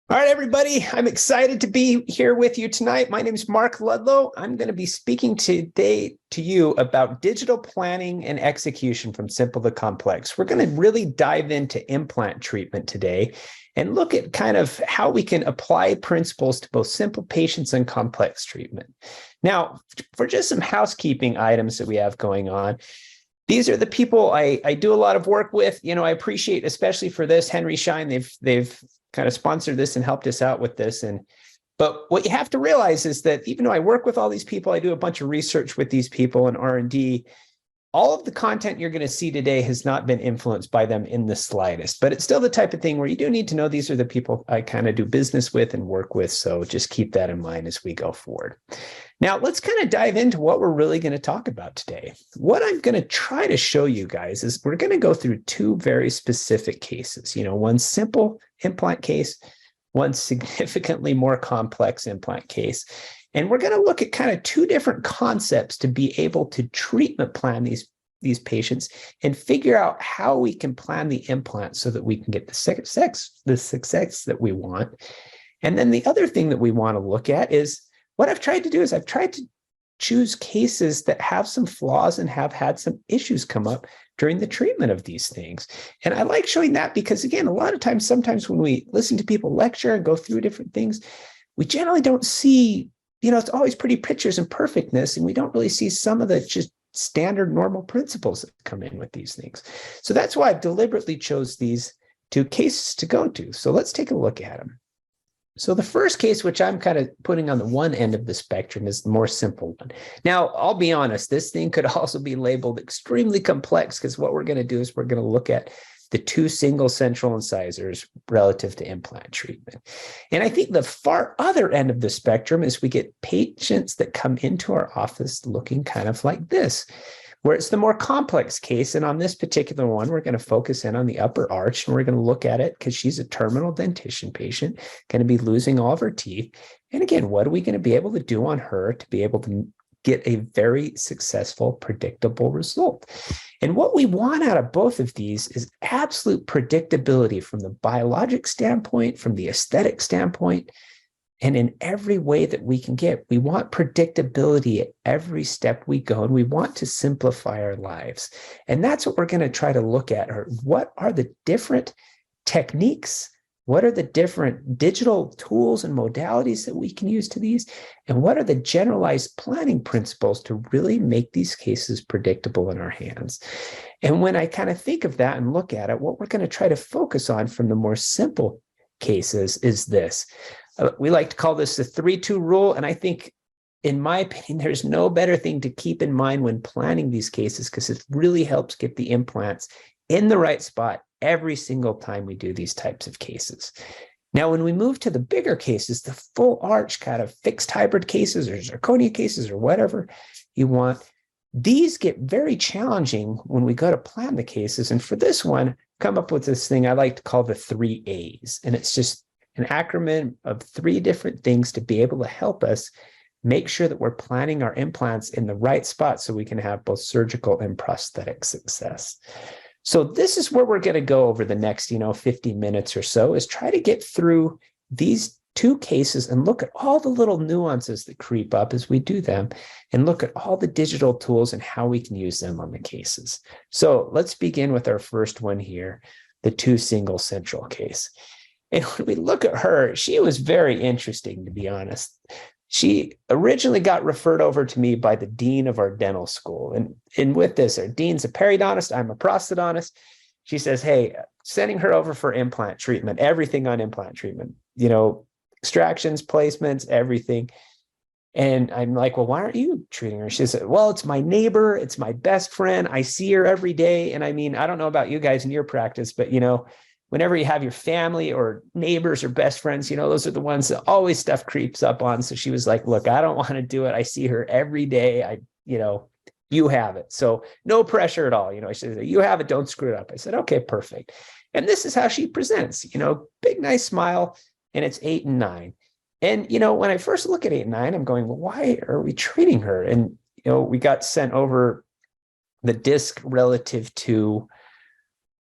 All right, everybody. I'm excited to be here with you tonight. My name is Mark Ludlow. I'm going to be speaking today to you about digital planning and execution from simple to complex. We're going to really dive into implant treatment today and look at kind of how we can apply principles to both simple patients and complex treatment. Now, for just some housekeeping items that we have going on, these are the people I do a lot of work with. I appreciate, especially for this, Henry Schein. They've kind of sponsored this and helped us out with this. But what you have to realize is that even though I work with all these people, I do a bunch of research with these people and R&D. All of the content you're going to see today has not been influenced by them in the slightest, but it's still the type of thing where you do need to know these are the people I kind of do business with and work with. So just keep that in mind as we go forward. Now, let's kind of dive into what we're really going to talk about today. What I'm going to try to show you guys is we're going to go through two very specific cases, one simple implant case, one significantly more complex implant case. And we're going to look at kind of two different concepts to be able to treatment plan these patients and figure out how we can plan the implant so that we can get the success that we want. And then the other thing that we want to look at is what I've tried to do is I've tried to choose cases that have some flaws and have had some issues come up during the treatment of these things. And I like showing that because, again, a lot of times, sometimes when we listen to people lecture and go through different things, we generally don't see, it's always pretty pictures and perfectness, and we don't really see some of the just standard normal principles that come in with these things. So that's why I've deliberately chose these two cases to go to. So let's take a look at them. So the first case, which I'm kind of putting on the one end of the spectrum, is the more simple one. Now, I'll be honest, this thing could also be labeled extremely complex because what we're going to do is we're going to look at the two single central incisors relative to implant treatment. And I think the far other end of the spectrum is we get patients that come into our office looking kind of like this, where it's the more complex case. And on this particular one, we're going to focus in on the upper arch, and we're going to look at it because she's a terminal dentition patient, going to be losing all of her teeth. And again, what are we going to be able to do on her to be able to get a very successful, predictable result? And what we want out of both of these is absolute predictability from the biologic standpoint, from the aesthetic standpoint, and in every way that we can get. We want predictability at every step we go, and we want to simplify our lives. And that's what we're going to try to look at. What are the different techniques? What are the different digital tools and modalities that we can use to these? And what are the generalized planning principles to really make these cases predictable in our hands? And when I kind of think of that and look at it, what we're going to try to focus on from the more simple cases is this. We like to call this the 3-2 rule. And I think, in my opinion, there's no better thing to keep in mind when planning these cases, because it really helps get the implants in the right spot every single time we do these types of cases. Now, when we move to the bigger cases, the full arch kind of fixed hybrid cases or zirconia cases or whatever you want, these get very challenging when we go to plan the cases. And for this one, come up with this thing I like to call the 3 A's. And it's just an acronym of 3 different things to be able to help us make sure that we're planning our implants in the right spot so we can have both surgical and prosthetic success. So this is where we're going to go over the next, 15 minutes or so, is try to get through these two cases and look at all the little nuances that creep up as we do them, and look at all the digital tools and how we can use them on the cases. So let's begin with our first one here, the 2 single central case. And when we look at her, she was very interesting, to be honest. She originally got referred over to me by the dean of our dental school. And with this, our dean's a periodontist, I'm a prosthodontist. She says, hey, sending her over for implant treatment, everything on implant treatment, extractions, placements, everything. And I'm like, well, why aren't you treating her? She said, well, it's my neighbor. It's my best friend. I see her every day. And I mean, I don't know about you guys in your practice, but, whenever you have your family or neighbors or best friends, those are the ones that always stuff creeps up on. So she was like, look, I don't want to do it. I see her every day. You have it. So no pressure at all. She said, you have it. Don't screw it up. I said, okay, perfect. And this is how she presents, big, nice smile. And it's 8 and 9. And, when I first look at 8 and 9, I'm going, well, why are we treating her? And, we got sent over the disc relative to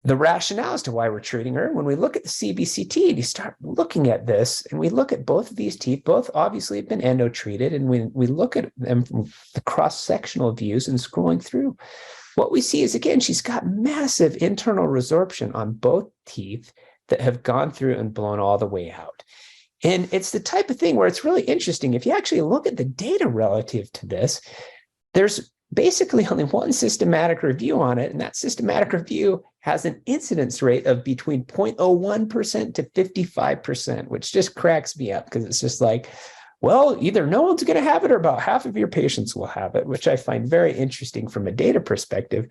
the rationale as to why we're treating her. When we look at the CBCT and you start looking at this, and we look at both of these teeth, both obviously have been endo-treated, and we look at them from the cross-sectional views and scrolling through, what we see is, again, she's got massive internal resorption on both teeth that have gone through and blown all the way out. And it's the type of thing where it's really interesting. If you actually look at the data relative to this, there's basically only one systematic review on it, and that systematic review has an incidence rate of between 0.01% to 55%, which just cracks me up, because it's just like, well, either no one's going to have it or about half of your patients will have it, which I find very interesting from a data perspective.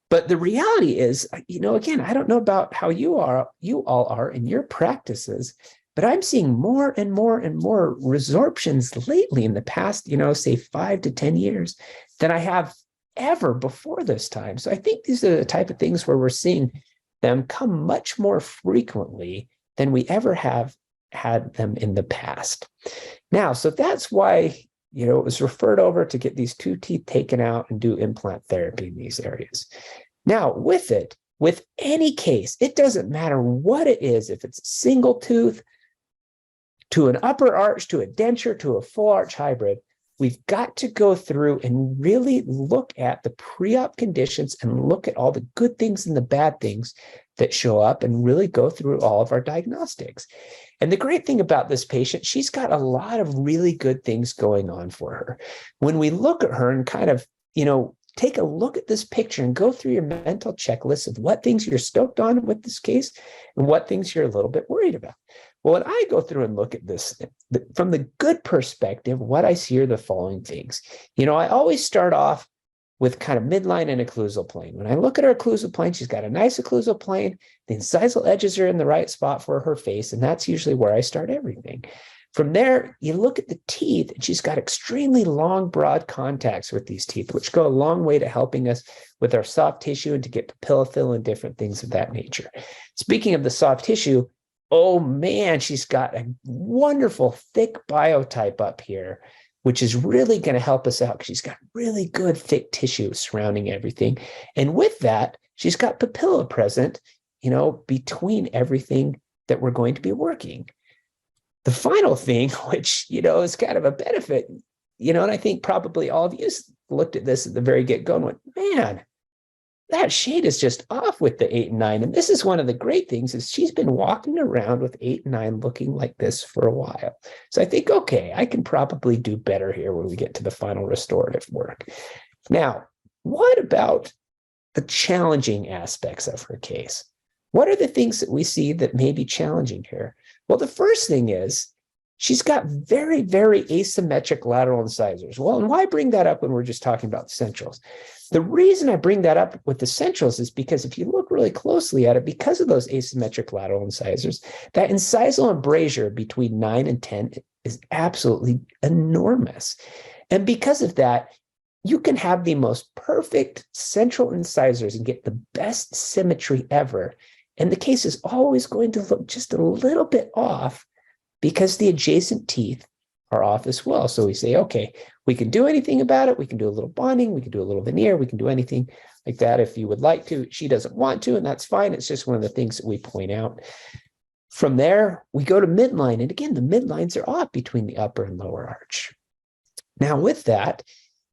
But the reality is, again, I don't know about how you all are in your practices, but I'm seeing more and more and more resorptions lately in the past, say 5 to 10 years than I have ever before this time. So I think these are the type of things where we're seeing them come much more frequently than we ever have had them in the past. Now, so that's why, it was referred over to get these 2 teeth taken out and do implant therapy in these areas. Now, with any case, it doesn't matter what it is, if it's a single tooth, to an upper arch, to a denture, to a full arch hybrid, we've got to go through and really look at the pre-op conditions and look at all the good things and the bad things that show up and really go through all of our diagnostics. And the great thing about this patient, she's got a lot of really good things going on for her. When we look at her and kind of, take a look at this picture and go through your mental checklist of what things you're stoked on with this case and what things you're a little bit worried about. Well, when I go through and look at this from the good perspective, what I see are the following things. I always start off with kind of midline and occlusal plane. When I look at her occlusal plane, she's got a nice occlusal plane. The incisal edges are in the right spot for her face, and that's usually where I start everything. From there, you look at the teeth, and she's got extremely long, broad contacts with these teeth, which go a long way to helping us with our soft tissue and to get papillofill and different things of that nature. Speaking of the soft tissue, oh man, she's got a wonderful thick biotype up here, which is really going to help us out because she's got really good thick tissue surrounding everything. And with that, she's got papilla present, between everything that we're going to be working. The final thing, which, is kind of a benefit, and I think probably all of you looked at this at the very get-go and went, man, that shade is just off with the 8 and 9. And this is one of the great things, is she's been walking around with 8 and 9 looking like this for a while. So I think, okay, I can probably do better here when we get to the final restorative work. Now, what about the challenging aspects of her case? What are the things that we see that may be challenging here? Well, the first thing is she's got very, very asymmetric lateral incisors. Well, and why bring that up when we're just talking about the centrals? The reason I bring that up with the centrals is because if you look really closely at it, because of those asymmetric lateral incisors, that incisal embrasure between 9 and 10 is absolutely enormous. And because of that, you can have the most perfect central incisors and get the best symmetry ever. And the case is always going to look just a little bit off because the adjacent teeth are off as well. So we say, okay, we can do anything about it. We can do a little bonding. We can do a little veneer. We can do anything like that if you would like to. She doesn't want to, and that's fine. It's just one of the things that we point out. From there, we go to midline. And again, the midlines are off between the upper and lower arch. Now with that,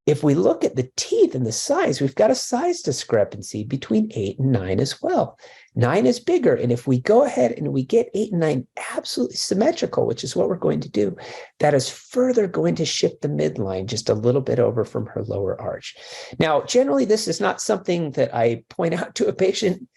if we look at the teeth and the size, we've got a size discrepancy between 8 and 9 as well. 9 is bigger. And if we go ahead and we get 8 and 9 absolutely symmetrical, which is what we're going to do, that is further going to shift the midline just a little bit over from her lower arch. Now, generally, this is not something that I point out to a patient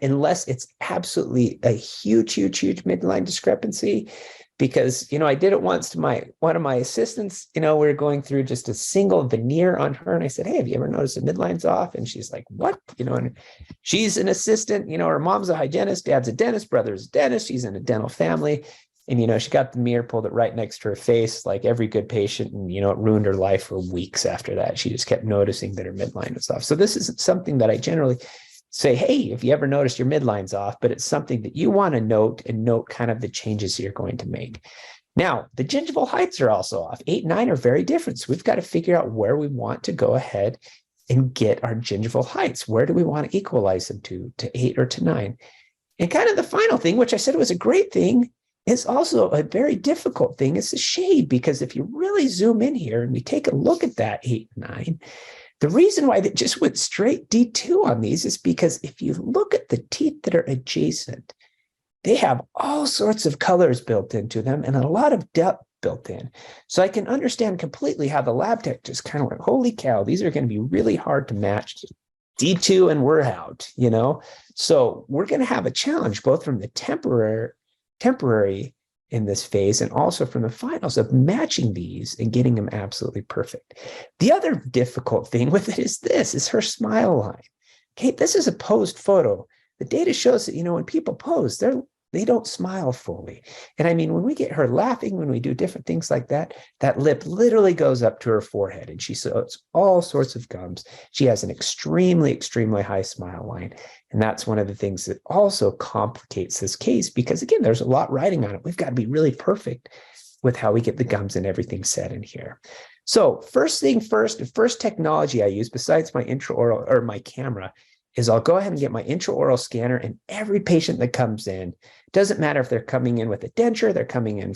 unless it's absolutely a huge, huge, huge midline discrepancy. Because, I did it once to one of my assistants, we were going through just a single veneer on her. And I said, hey, have you ever noticed the midline's off? And she's like, what? And she's an assistant, her mom's a hygienist, dad's a dentist, brother's a dentist. She's in a dental family. And, she got the mirror, pulled it right next to her face, like every good patient. And, it ruined her life for weeks after that. She just kept noticing that her midline was off. So this isn't something that I generally say, hey, if you ever notice your midline's off, but it's something that you want to note and note kind of the changes you're going to make. Now, the gingival heights are also off. 8 and 9 are very different. So we've got to figure out where we want to go ahead and get our gingival heights. Where do we want to equalize them to 8 or to 9? And kind of the final thing, which I said was a great thing, is also a very difficult thing. It's the shade, because if you really zoom in here and we take a look at that 8 and 9, the reason why they just went straight D2 on these is because if you look at the teeth that are adjacent, they have all sorts of colors built into them and a lot of depth built in. So I can understand completely how the lab tech just kind of went, holy cow, these are going to be really hard to match. D2 and we're out, you know? So we're going to have a challenge both from the temporary in this phase and also from the finals of matching these and getting them absolutely perfect. The other difficult thing with it is her smile line. Okay, this is a posed photo. The data shows that, you know, when people pose, they don't smile fully. And I mean, when we get her laughing, when we do different things like that, that lip literally goes up to her forehead and she shows all sorts of gums. She has an extremely, extremely high smile line. And that's one of the things that also complicates this case because, again, there's a lot riding on it. We've got to be really perfect with how we get the gums and everything set in here. So first thing first, the first technology I use besides my intraoral or my camera is I'll go ahead and get my intraoral scanner, and every patient that comes in, doesn't matter if they're coming in with a denture, they're coming in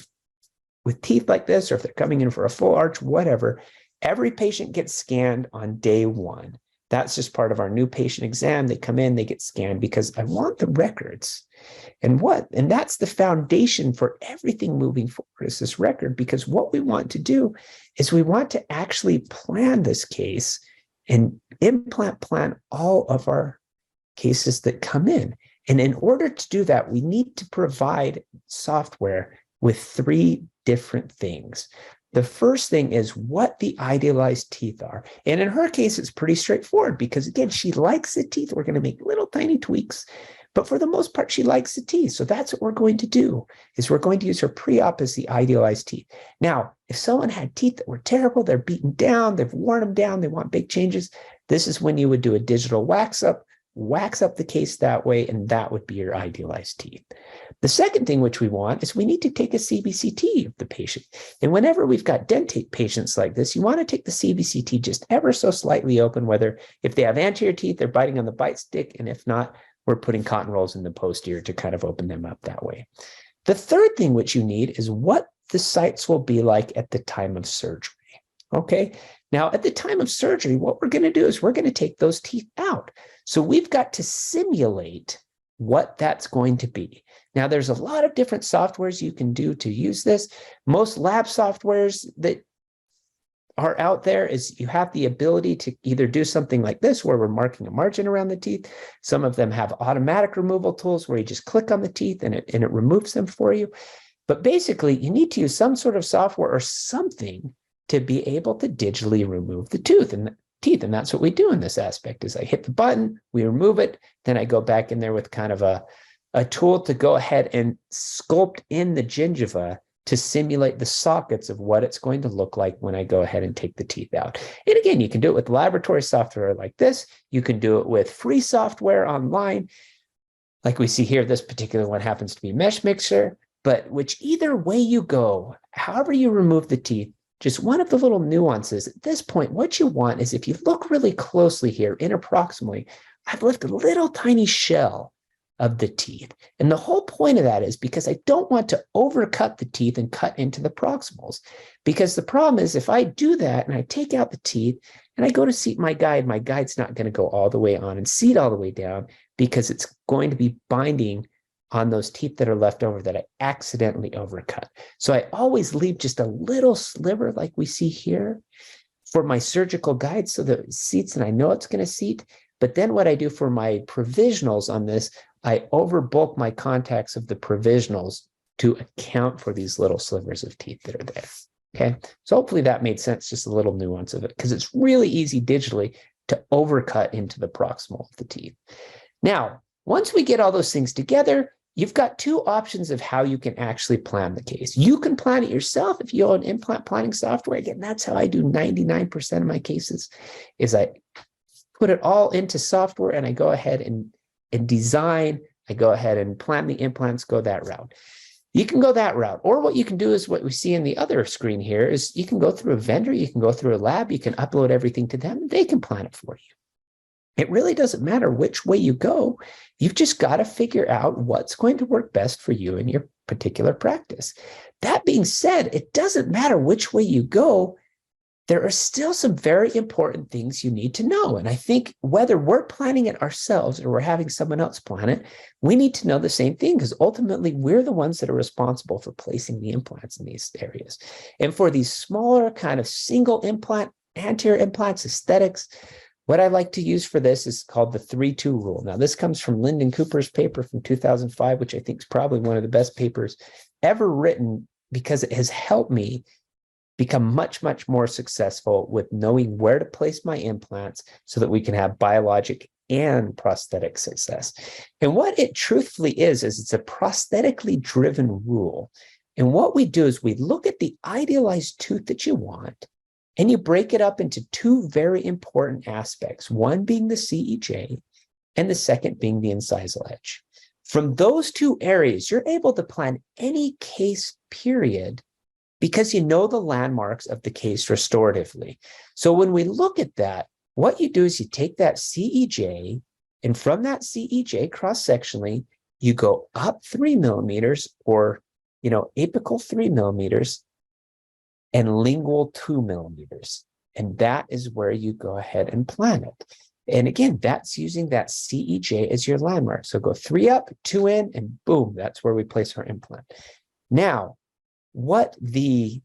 with teeth like this, or if they're coming in for a full arch, whatever, every patient gets scanned on day 1. That's just part of our new patient exam. They come in, they get scanned because I want the records. And that's the foundation for everything moving forward is this record, because what we want to do is we want to actually plan this case and implant plan all of our cases that come in. And in order to do that, we need to provide software with 3 different things. The first thing is what the idealized teeth are. And in her case, it's pretty straightforward because, again, she likes the teeth. We're going to make little tiny tweaks, but for the most part, she likes the teeth. So that's what we're going to do, is we're going to use her pre-op as the idealized teeth. Now, if someone had teeth that were terrible, they're beaten down, they've worn them down, they want big changes, this is when you would do a digital wax up the case that way, and that would be your idealized teeth. The second thing which we want is we need to take a CBCT of the patient. And whenever we've got dentate patients like this, you want to take the CBCT just ever so slightly open, whether if they have anterior teeth, they're biting on the bite stick, and if not, we're putting cotton rolls in the posterior to kind of open them up that way. The third thing which you need is what the sites will be like at the time of surgery. Okay, now at the time of surgery, what we're going to do is we're going to take those teeth out. So we've got to simulate what that's going to be. Now, there's a lot of different softwares you can do to use this. Most lab softwares that are out there is you have the ability to either do something like this where we're marking a margin around the teeth. Some of them have automatic removal tools where you just click on the teeth and it removes them for you. But basically, you need to use some sort of software or something to be able to digitally remove the teeth. And that's what we do in this aspect is I hit the button, we remove it, then I go back in there with kind of a tool to go ahead and sculpt in the gingiva to simulate the sockets of what it's going to look like when I go ahead and take the teeth out. And again, you can do it with laboratory software like this. You can do it with free software online. Like we see here, this particular one happens to be Mesh Mixer, but which either way you go, however you remove the teeth, just one of the little nuances at this point, what you want is if you look really closely here, interproximally, I've left a little tiny shell of the teeth. And the whole point of that is because I don't want to overcut the teeth and cut into the proximals. Because the problem is if I do that and I take out the teeth and I go to seat my guide's not going to go all the way on and seat all the way down because it's going to be binding on those teeth that are left over that I accidentally overcut. So I always leave just a little sliver like we see here for my surgical guide so that it seats and I know it's going to seat. But then what I do for my provisionals on this, I overbulk my contacts of the provisionals to account for these little slivers of teeth that are there. Okay, so hopefully that made sense, just a little nuance of it, because it's really easy digitally to overcut into the proximal of the teeth. Now, once we get all those things together, you've got 2 options of how you can actually plan the case. You can plan it yourself if you own implant planning software. Again, that's how I do 99% of my cases, is I put it all into software and I go ahead and design, I go ahead and plan the implants, go that route. You can go that route. Or what you can do is what we see in the other screen here is you can go through a vendor, you can go through a lab, you can upload everything to them, and they can plan it for you. It really doesn't matter which way you go. You've just got to figure out what's going to work best for you in your particular practice. That being said, it doesn't matter which way you go. There are still some very important things you need to know. And I think whether we're planning it ourselves or we're having someone else plan it, we need to know the same thing, because ultimately we're the ones that are responsible for placing the implants in these areas. And for these smaller kind of single implant, anterior implants, aesthetics, what I like to use for this is called the 3-2 rule. Now, this comes from Lyndon Cooper's paper from 2005, which I think is probably one of the best papers ever written, because it has helped me become much, much more successful with knowing where to place my implants so that we can have biologic and prosthetic success. And what it truthfully is it's a prosthetically driven rule. And what we do is we look at the idealized tooth that you want, and you break it up into two very important aspects, one being the CEJ and the second being the incisal edge. From those two areas, you're able to plan any case period because you know the landmarks of the case restoratively. So when we look at that, what you do is you take that CEJ, and from that CEJ cross-sectionally, you go up 3 millimeters, or apical 3 millimeters, and lingual 2 millimeters. And that is where you go ahead and plan it. And again, that's using that CEJ as your landmark. So go 3 up, 2 in, and boom, that's where we place our implant. Now, what the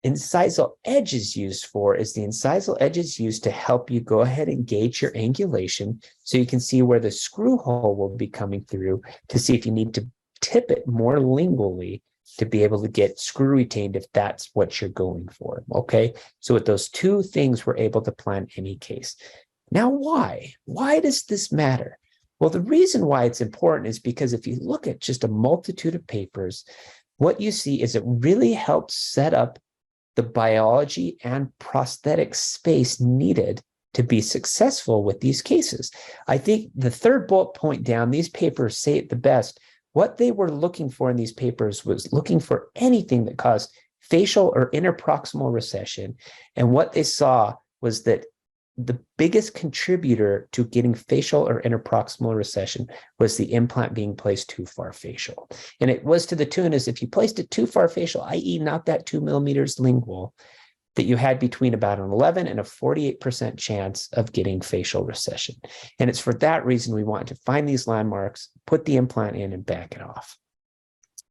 incisal edge is used for is the incisal edge is used to help you go ahead and gauge your angulation so you can see where the screw hole will be coming through to see if you need to tip it more lingually to be able to get screw retained if that's what you're going for, okay? So with those two things, we're able to plan any case. Now, why? Why does this matter? Well, the reason why it's important is because if you look at just a multitude of papers, what you see is it really helps set up the biology and prosthetic space needed to be successful with these cases. I think the third bullet point down, these papers say it the best. What they were looking for in these papers was looking for anything that caused facial or interproximal recession. And what they saw was that the biggest contributor to getting facial or interproximal recession was the implant being placed too far facial. And it was to the tune as if you placed it too far facial, i.e. not that 2 millimeters lingual, that you had between about an 11 and a 48% chance of getting facial recession. And it's for that reason we want to find these landmarks, put the implant in, and back it off.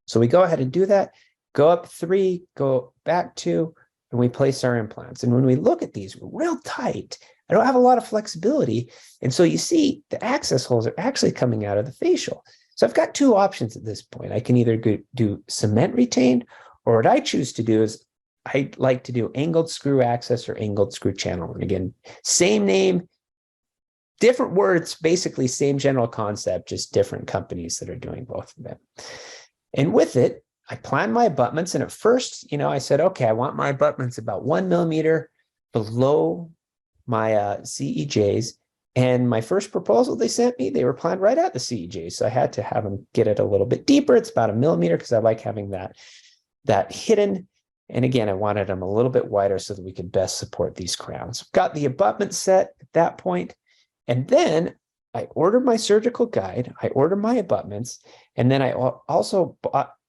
So we go ahead and do that, go up 3, go back 2, and we place our implants. And when we look at these, we're real tight. I don't have a lot of flexibility. And so you see the access holes are actually coming out of the facial. So I've got two options at this point. I can either do cement retained, or what I choose to do is I like to do angled screw access or angled screw channel. And again, same name, different words, basically same general concept, just different companies that are doing both of them. And with it, I plan my abutments. And at first, I said, okay, I want my abutments about 1 millimeter below my CEJs. And my first proposal they sent me, they were planned right at the CEJs. So I had to have them get it a little bit deeper. It's about 1 millimeter because I like having that hidden. And again, I wanted them a little bit wider so that we could best support these crowns. Got the abutment set at that point. And then I ordered my surgical guide. I ordered my abutments. And then I also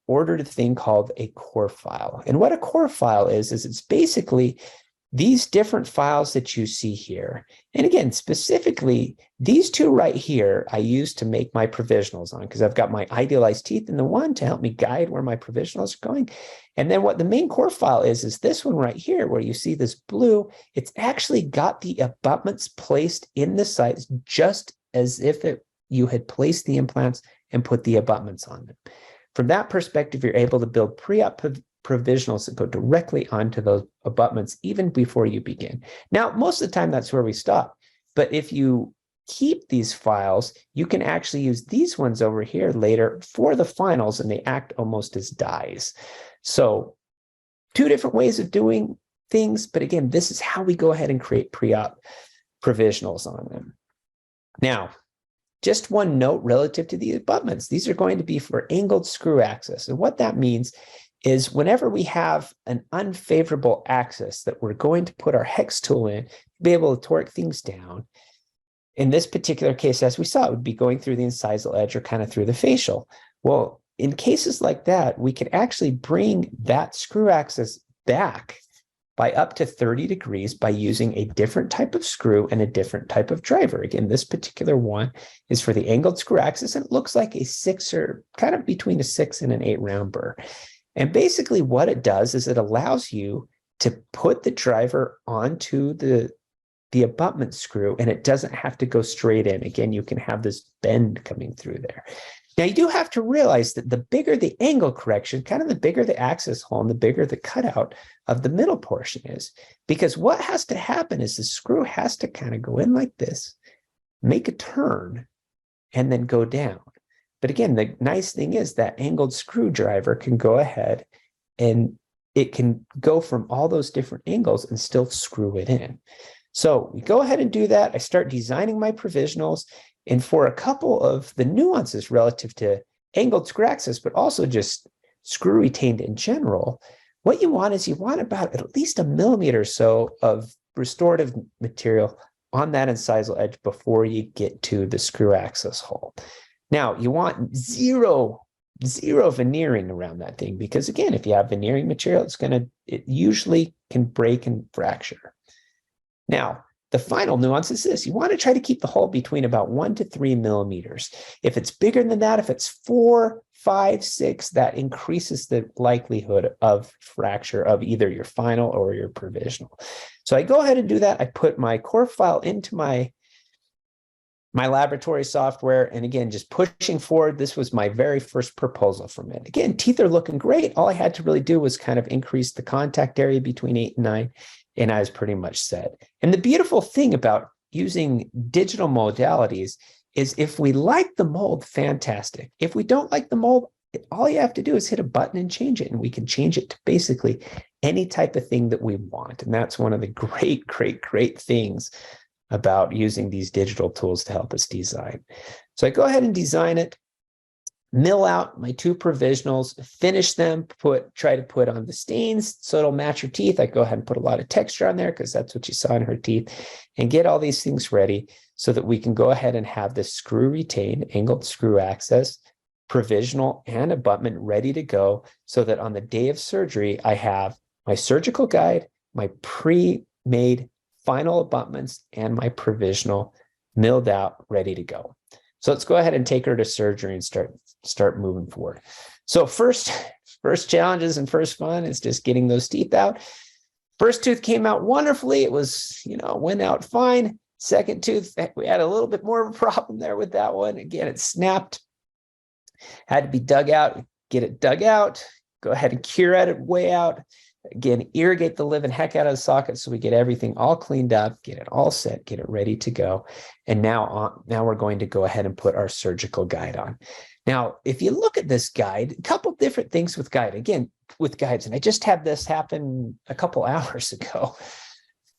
ordered a thing called a core file. And what a core file is it's basically these different files that you see here. And again, specifically, these two right here, I use to make my provisionals on because I've got my idealized teeth in the one to help me guide where my provisionals are going. And then what the main core file is this one right here, where you see this blue, it's actually got the abutments placed in the sites just as if you had placed the implants and put the abutments on them. From that perspective, you're able to build pre-op provisionals that go directly onto those abutments even before you begin. Now, most of the time, that's where we stop. But if you keep these files, you can actually use these ones over here later for the finals, and they act almost as dies. So two different ways of doing things. But again, this is how we go ahead and create pre-op provisionals on them. Now, just one note relative to the abutments. These are going to be for angled screw axis. And what that means is whenever we have an unfavorable axis that we're going to put our hex tool in to be able to torque things down, in this particular case, as we saw, it would be going through the incisal edge or kind of through the facial. Well, in cases like that, we can actually bring that screw axis back by up to 30 degrees by using a different type of screw and a different type of driver. Again, this particular one is for the angled screw axis, and it looks like a 6 or kind of between a 6 and an 8 round burr. And basically what it does is it allows you to put the driver onto the abutment screw, and it doesn't have to go straight in. Again, you can have this bend coming through there. Now, you do have to realize that the bigger the angle correction, kind of the bigger the axis hole and the bigger the cutout of the middle portion is. Because what has to happen is the screw has to kind of go in like this, make a turn, and then go down. But again, the nice thing is that angled screwdriver can go ahead and it can go from all those different angles and still screw it in. So we go ahead and do that. I start designing my provisionals. And for a couple of the nuances relative to angled screw axis, but also just screw retained in general, what you want is you want about at least 1 millimeter or so of restorative material on that incisal edge before you get to the screw axis hole. Now, you want zero veneering around that thing, because again, if you have veneering material, it usually can break and fracture. Now, the final nuance is this: you want to try to keep the hole between about 1 to 3 millimeters. If it's bigger than that, if it's 4, 5, 6, that increases the likelihood of fracture of either your final or your provisional. So I go ahead and do that. I put my core file into my laboratory software. And again, just pushing forward, this was my very first proposal from it. Again, teeth are looking great. All I had to really do was kind of increase the contact area between 8 and 9. And I was pretty much set. And the beautiful thing about using digital modalities is if we like the mold, fantastic. If we don't like the mold, all you have to do is hit a button and change it. And we can change it to basically any type of thing that we want. And that's one of the great things about using these digital tools to help us design. So I go ahead and design it, mill out my 2 provisionals, finish them, try to put on the stains so it'll match your teeth. I go ahead and put a lot of texture on there because that's what you saw in her teeth, and get all these things ready so that we can go ahead and have this screw retained angled screw access, provisional, and abutment ready to go, so that on the day of surgery, I have my surgical guide, my pre-made final abutments, and my provisional milled out, ready to go. So let's go ahead and take her to surgery and start moving forward. So first challenges and first fun is just getting those teeth out. First tooth came out wonderfully. It was, went out fine. Second tooth, we had a little bit more of a problem there with that one. Again, it snapped, had to be dug out, get it dug out, go ahead and cure it way out. Again, irrigate the living heck out of the socket so we get everything all cleaned up, get it all set, get it ready to go. And now we're going to go ahead and put our surgical guide on. Now, if you look at this guide, a couple different things with guide. Again, with guides, and I just had this happen a couple hours ago.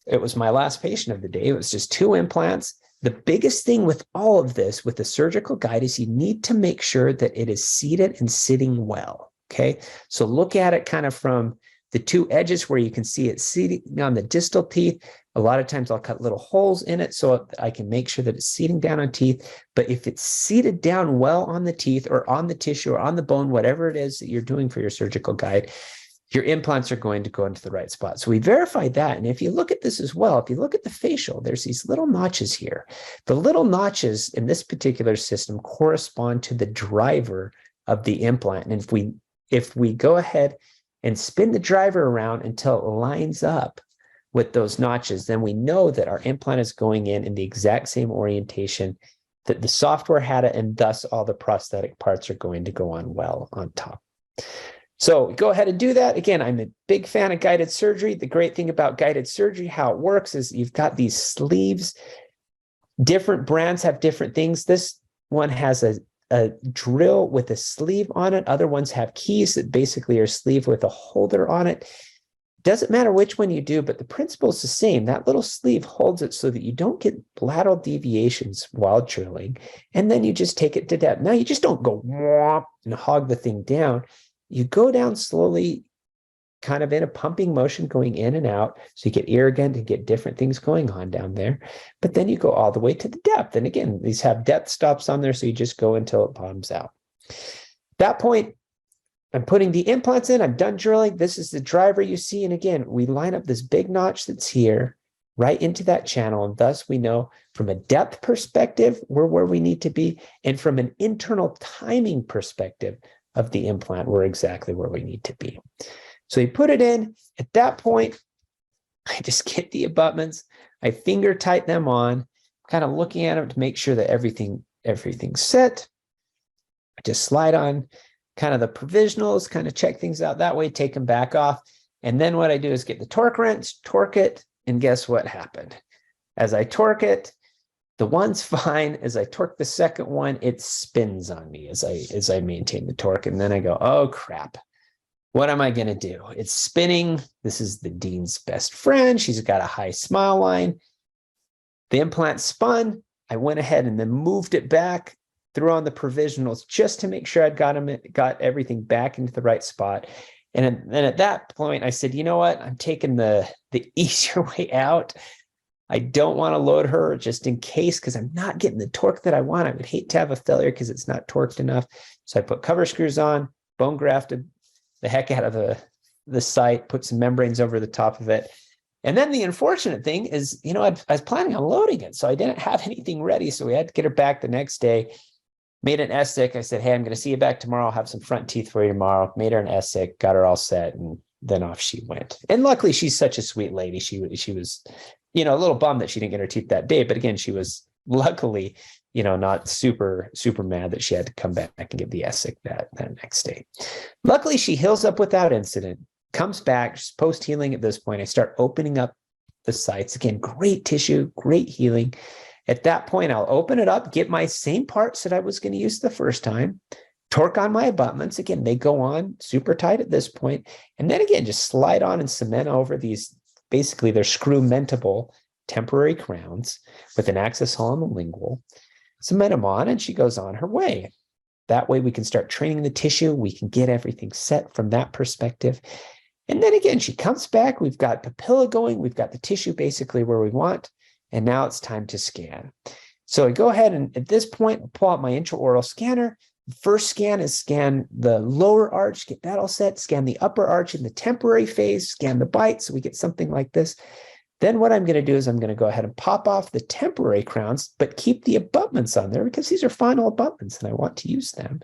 It was my last patient of the day. It was just 2 implants. The biggest thing with all of this, with the surgical guide, is you need to make sure that it is seated and sitting well, okay? So look at it kind of from the 2 edges where you can see it seating on the distal teeth. A lot of times I'll cut little holes in it so I can make sure that it's seating down on teeth. But if it's seated down well on the teeth or on the tissue or on the bone, whatever it is that you're doing for your surgical guide, your implants are going to go into the right spot. So we verified that. And if you look at this as well, if you look at the facial, there's these little notches here. The little notches in this particular system correspond to the driver of the implant. And if we go ahead and spin the driver around until it lines up with those notches, then we know that our implant is going in the exact same orientation that the software had it, and thus all the prosthetic parts are going to go on well on top. So go ahead and do that. Again, I'm a big fan of guided surgery. The great thing about guided surgery, how it works, is you've got these sleeves. Different brands have different things. This one has a drill with a sleeve on it. Other ones have keys that basically are sleeve with a holder on it. Doesn't matter which one you do, but the principle is the same. That little sleeve holds it so that you don't get lateral deviations while drilling. And then you just take it to depth. Now you just don't go whomp and hog the thing down. You go down slowly, kind of in a pumping motion going in and out. So you get irrigant and get different things going on down there. But then you go all the way to the depth. And again, these have depth stops on there. So you just go until it bottoms out. At that point, I'm putting the implants in. I'm done drilling. This is the driver you see. And again, we line up this big notch that's here right into that channel. And thus we know from a depth perspective, we're where we need to be. And from an internal timing perspective of the implant, we're exactly where we need to be. So you put it in. At that point, I just get the abutments. I finger tight them on, kind of looking at them to make sure that everything's set. I just slide on kind of the provisionals, kind of check things out that way, take them back off. And then what I do is get the torque wrench, torque it, and guess what happened? As I torque it, the one's fine. As I torque the second one, it spins on me as I maintain the torque. And then I go, oh crap, what am I gonna do? It's spinning. This is the Dean's best friend. She's got a high smile line. The implant spun. I went ahead and then moved it back, threw on the provisionals just to make sure I'd got everything back into the right spot. And then at that point, I said, you know what? I'm taking the easier way out. I don't want to load her just in case, because I'm not getting the torque that I want. I would hate to have a failure because it's not torqued enough. So I put cover screws on, bone grafted the heck out of the site, put some membranes over the top of it. And then the unfortunate thing is, I was planning on loading it, so I didn't have anything ready. So we had to get her back the next day. Made an SIC. I said, hey, I'm going to see you back tomorrow. I'll have some front teeth for you tomorrow. Made her an SIC, got her all set, and then off she went. And luckily, she's such a sweet lady. She was, a little bummed that she didn't get her teeth that day. But again, she was luckily, not super mad that she had to come back and get the SIC that next day. Luckily, she heals up without incident, comes back, she's post-healing at this point. I start opening up the sites. Again, great tissue, great healing. At that point, I'll open it up, get my same parts that I was going to use the first time, torque on my abutments. Again, they go on super tight at this point. And then again, just slide on and cement over these, basically they're screw-mentable temporary crowns with an access hole on the lingual. Cement them on, and she goes on her way. That way we can start training the tissue. We can get everything set from that perspective. And then again, she comes back. We've got papilla going. We've got the tissue basically where we want. And now it's time to scan. So I go ahead and at this point, pull out my intraoral scanner. The first scan is scan the lower arch, get that all set, scan the upper arch in the temporary phase, scan the bite, so we get something like this. Then what I'm going to do is I'm going to go ahead and pop off the temporary crowns, but keep the abutments on there because these are final abutments and I want to use them.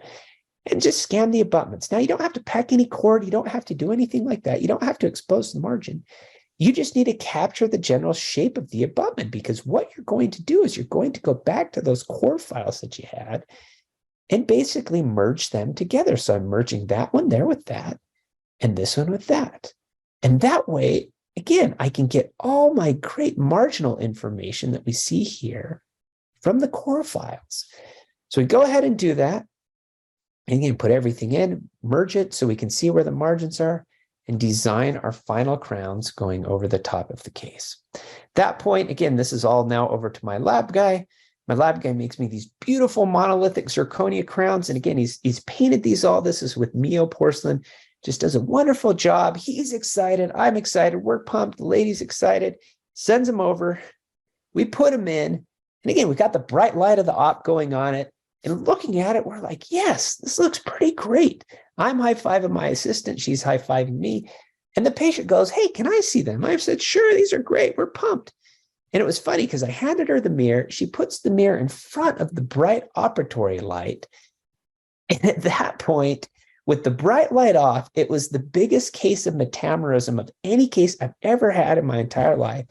And just scan the abutments. Now, you don't have to pack any cord. You don't have to do anything like that. You don't have to expose the margin. You just need to capture the general shape of the abutment, because what you're going to do is you're going to go back to those core files that you had and basically merge them together. So I'm merging that one there with that and this one with that. And that way, again, I can get all my great marginal information that we see here from the core files. So we go ahead and do that. And again, put everything in, merge it so we can see where the margins are, and design our final crowns going over the top of the case. At that point, again, this is all now over to my lab guy. My lab guy makes me these beautiful monolithic zirconia crowns. And again, he's painted these all. This is with Mio porcelain. Just does a wonderful job. He's excited. I'm excited. We're pumped. The lady's excited. Sends them over. We put them in. And again, we've got the bright light of the op going on it. And looking at it, we're like, yes, this looks pretty great. I'm high-fiving my assistant. She's high-fiving me. And the patient goes, hey, can I see them? I've said, sure, these are great. We're pumped. And it was funny because I handed her the mirror. She puts the mirror in front of the bright operatory light. And at that point, with the bright light off, it was the biggest case of metamerism of any case I've ever had in my entire life.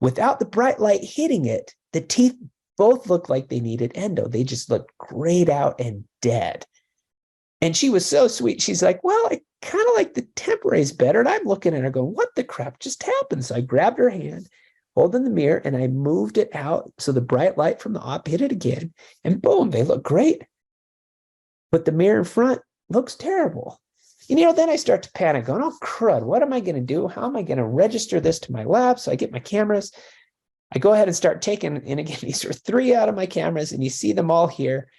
Without the bright light hitting it, the teeth both looked like they needed endo. They just looked grayed out and dead. And she was so sweet. She's like, well, I kind of like the temporaries better. And I'm looking at her going, what the crap just happened? So I grabbed her hand, holding the mirror, and I moved it out so the bright light from the op hit it again. And boom, they look great. But the mirror in front looks terrible. And, then I start to panic going, oh, crud, what am I going to do? How am I going to register this to my lab? So I get my cameras. I go ahead and start taking, and again, these are 3 out of my cameras, and you see them all here.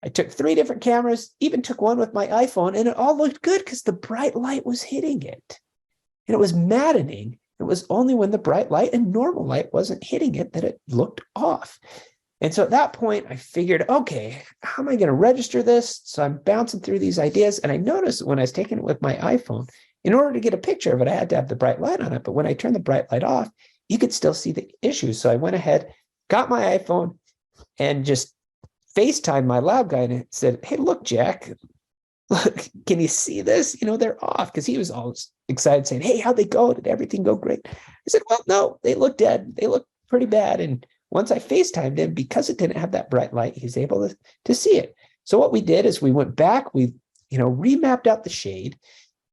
I took 3 different cameras, even took one with my iPhone, and it all looked good because the bright light was hitting it. And it was maddening. It was only when the bright light and normal light wasn't hitting it that it looked off. And so at that point, I figured, okay, how am I going to register this? So I'm bouncing through these ideas. And I noticed when I was taking it with my iPhone, in order to get a picture of it, I had to have the bright light on it. But when I turned the bright light off, you could still see the issues. So I went ahead, got my iPhone, and just FaceTimed my lab guy and said, hey, look, Jack, look, can you see this? They're off, because he was all excited saying, hey, how'd they go? Did everything go great? I said, well, no, they look dead. They look pretty bad. And once I FaceTimed him, because it didn't have that bright light, he was able to see it. So what we did is we went back, we remapped out the shade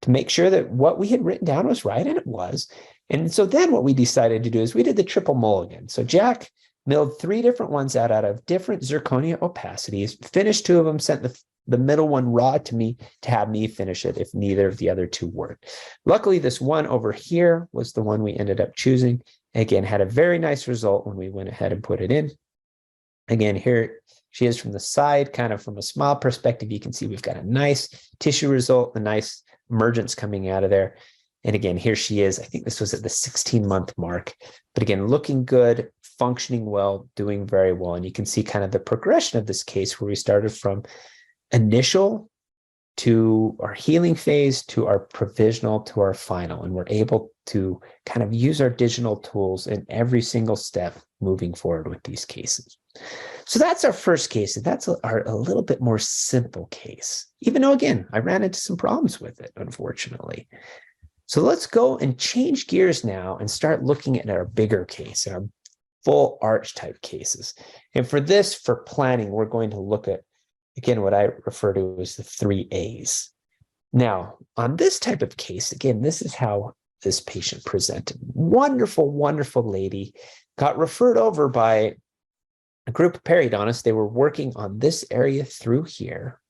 to make sure that what we had written down was right, and it was. And so then what we decided to do is we did the triple mulligan. So Jack milled 3 different ones out of different zirconia opacities, finished 2 of them, sent the middle one raw to me to have me finish it if neither of the other 2 worked. Luckily, this one over here was the one we ended up choosing. Again, had a very nice result when we went ahead and put it in. Again, here she is from the side, kind of from a smile perspective. You can see we've got a nice tissue result, a nice emergence coming out of there. And again, here she is. I think this was at the 16-month mark. But again, looking good, functioning well, doing very well. And you can see kind of the progression of this case where we started from initial to our healing phase, to our provisional, to our final. And we're able to kind of use our digital tools in every single step moving forward with these cases. So that's our first case. And that's a little bit more simple case, even though, again, I ran into some problems with it, unfortunately. So let's go and change gears now and start looking at our bigger case, our full arch type cases. And for this, for planning, we're going to look at, again, what I refer to as the 3 A's. Now, on this type of case, again, this is how this patient presented. Wonderful, wonderful lady, got referred over by a group of periodontists. They were working on this area through here.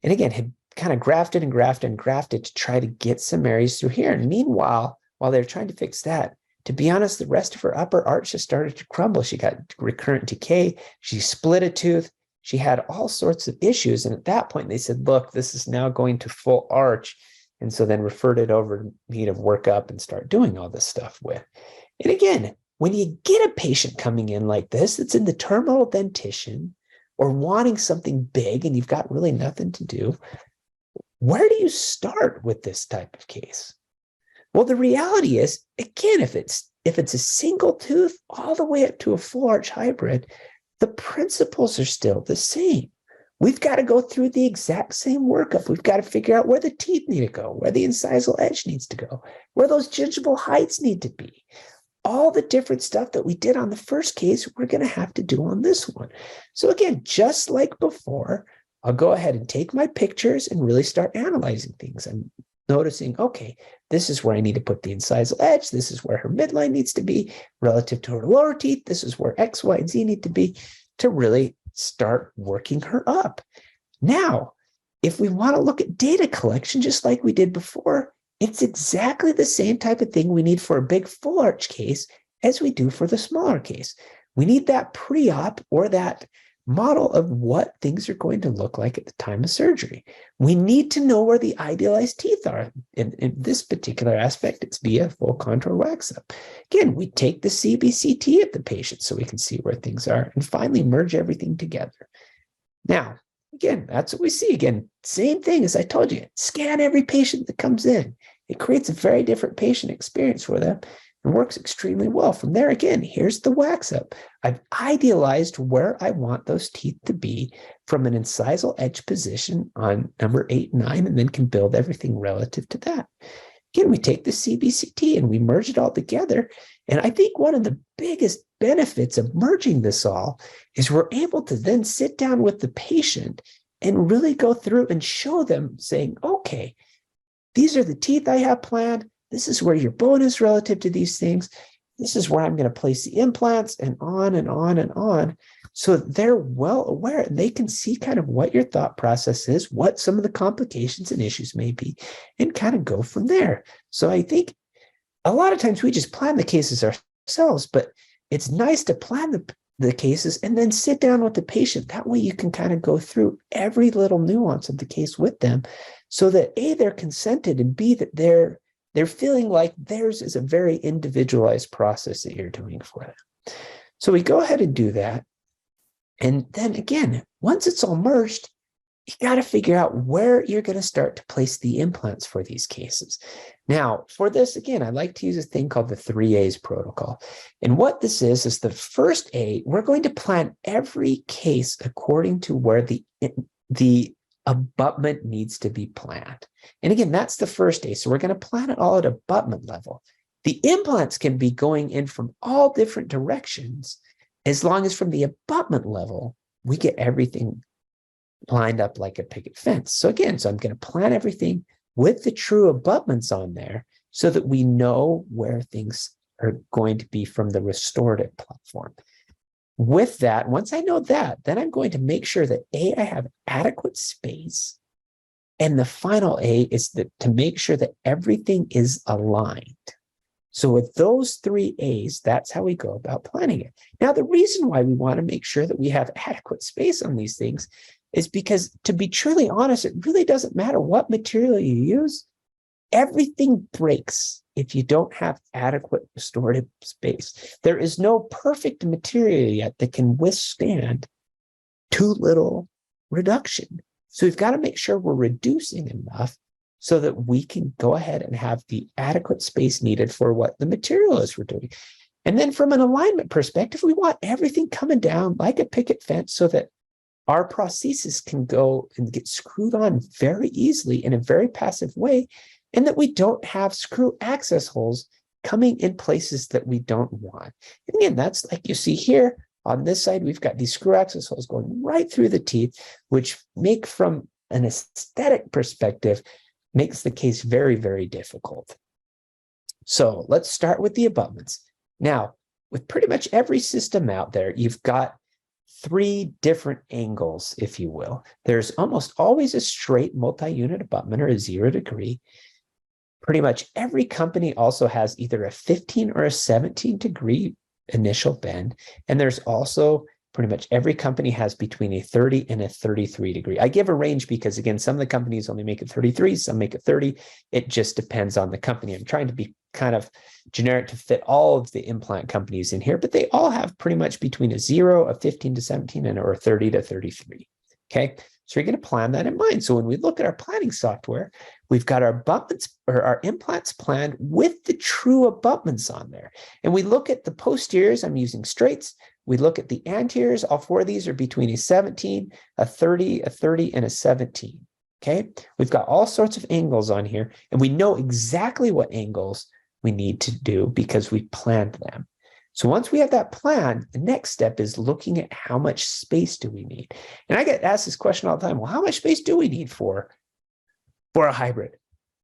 And again, had kind of grafted and grafted and grafted to try to get some areas through here. And meanwhile, while they're trying to fix that, to be honest, the rest of her upper arch just started to crumble. She got recurrent decay. She split a tooth. She had all sorts of issues. And at that point, they said, look, this is now going to full arch. And so then referred it over to me to work up and start doing all this stuff with. And again, when you get a patient coming in like this, that's in the terminal dentition or wanting something big and you've got really nothing to do, where do you start with this type of case? Well, the reality is, again, if it's a single tooth all the way up to a full arch hybrid, the principles are still the same. We've got to go through the exact same workup. We've got to figure out where the teeth need to go, where the incisal edge needs to go, where those gingival heights need to be. All the different stuff that we did on the first case, we're going to have to do on this one. So again, just like before, I'll go ahead and take my pictures and really start analyzing things. I'm noticing, okay, this is where I need to put the incisal edge. This is where her midline needs to be relative to her lower teeth. This is where X, Y, and Z need to be to really start working her up. Now, if we want to look at data collection, just like we did before, it's exactly the same type of thing we need for a big full arch case as we do for the smaller case. We need that pre-op or that model of what things are going to look like at the time of surgery. We need to know where the idealized teeth are. In this particular aspect, it's via full contour wax up. Again, we take the CBCT of the patient so we can see where things are and finally merge everything together. Now, again, that's what we see. Again, same thing as I told you, scan every patient that comes in. It creates a very different patient experience for them and works extremely well. From there, again, here's the wax up. I've idealized where I want those teeth to be from an incisal edge position on number 8 and 9, and then can build everything relative to that. Again, we take the CBCT and we merge it all together. And I think one of the biggest benefits of merging this all is we're able to then sit down with the patient and really go through and show them saying, okay, these are the teeth I have planned. This is where your bone is relative to these things. this is where I'm going to place the implants, and on and on and on. So they're well aware, and they can see kind of what your thought process is, what some of the complications and issues may be, and kind of go from there. So I think a lot of times we just plan the cases ourselves, but it's nice to plan the cases and then sit down with the patient. That way you can kind of go through every little nuance of the case with them, so that A, they're consented, and B, that they're feeling like theirs is a very individualized process that you're doing for them. So we go ahead and do that. And then again, once it's all merged, you got to figure out where you're going to start to place the implants for these cases. Now, for this, again, I like to use a thing called the 3A's protocol. And what this is the first A, we're going to plan every case according to where the abutment needs to be planned. And again, that's the first A. So we're going to plan it all at abutment level. The implants can be going in from all different directions, as long as from the abutment level, we get everything lined up like a picket fence. So again, I'm going to plan everything with the true abutments on there, so that we know where things are going to be from the restorative platform. With that, once I know that, then I'm going to make sure that A, I have adequate space. And the final A is to make sure that everything is aligned. So with those 3 A's, that's how we go about planning it. Now, the reason why we want to make sure that we have adequate space on these things is because, to be truly honest, it really doesn't matter what material you use. Everything breaks if you don't have adequate restorative space. There is no perfect material yet that can withstand too little reduction. So we've got to make sure we're reducing enough so that we can go ahead and have the adequate space needed for what the material is we're doing. And then from an alignment perspective, we want everything coming down like a picket fence, so that our prosthesis can go and get screwed on very easily in a very passive way, and that we don't have screw access holes coming in places that we don't want. And again, that's like you see here on this side, we've got these screw access holes going right through the teeth, which make, from an aesthetic perspective, makes the case very, very difficult. So let's start with the abutments. Now, with pretty much every system out there, you've got 3 different angles, if you will. There's almost always a straight multi-unit abutment, or a 0 degree. Pretty much every company also has either a 15 or a 17 degree initial bend. And there's also pretty much every company has between a 30 and a 33 degree. I give a range because, again, some of the companies only make it 33, some make it 30. It just depends on the company. I'm trying to be kind of generic to fit all of the implant companies in here, but they all have pretty much between a 0, a 15 to 17, and or 30 to 33. Okay, so you're going to plan that in mind. So when we look at our planning software, we've got our abutments, or our implants, planned with the true abutments on there. And we look at the posteriors, I'm using straights. We look at the anteriors, all 4 of these are between a 17, a 30, a 30, and a 17. Okay, we've got all sorts of angles on here, and we know exactly what angles we need to do because we planned them. So once we have that plan, the next step is looking at how much space do we need. And I get asked this question all the time. Well, how much space do we need for a hybrid?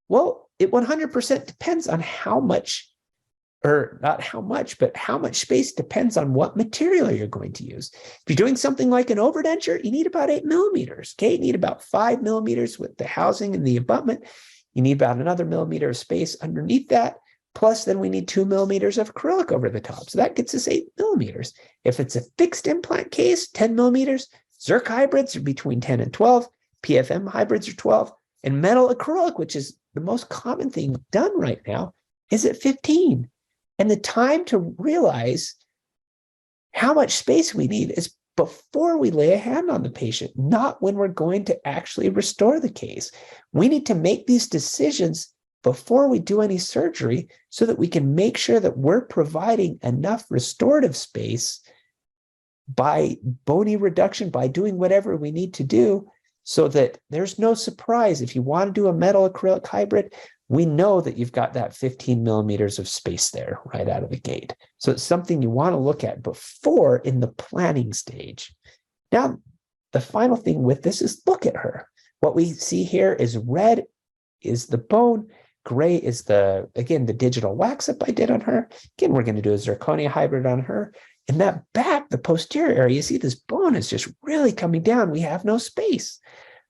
Well, it 100% depends on how much, or not how much, but how much space depends on what material you're going to use. If you're doing something like an overdenture, you need about 8 millimeters. Okay, you need about 5 millimeters with the housing and the abutment. You need about another millimeter of space underneath that. Plus, then we need 2 millimeters of acrylic over the top. So that gets us 8 millimeters. If it's a fixed implant case, 10 millimeters. Zirc hybrids are between 10 and 12. PFM hybrids are 12. And metal acrylic, which is the most common thing done right now, is at 15. And the time to realize how much space we need is before we lay a hand on the patient, not when we're going to actually restore the case. We need to make these decisions before we do any surgery, so that we can make sure that we're providing enough restorative space by bony reduction, by doing whatever we need to do, so that there's no surprise. If you want to do a metal acrylic hybrid, we know that you've got that 15 millimeters of space there right out of the gate. So it's something you want to look at before in the planning stage. Now, the final thing with this is look at her. What we see here is red is the bone. gray is the digital wax up I did on her. Again, we're going to do a zirconia hybrid on her. And that back, the posterior area, you see this bone is just really coming down. We have no space.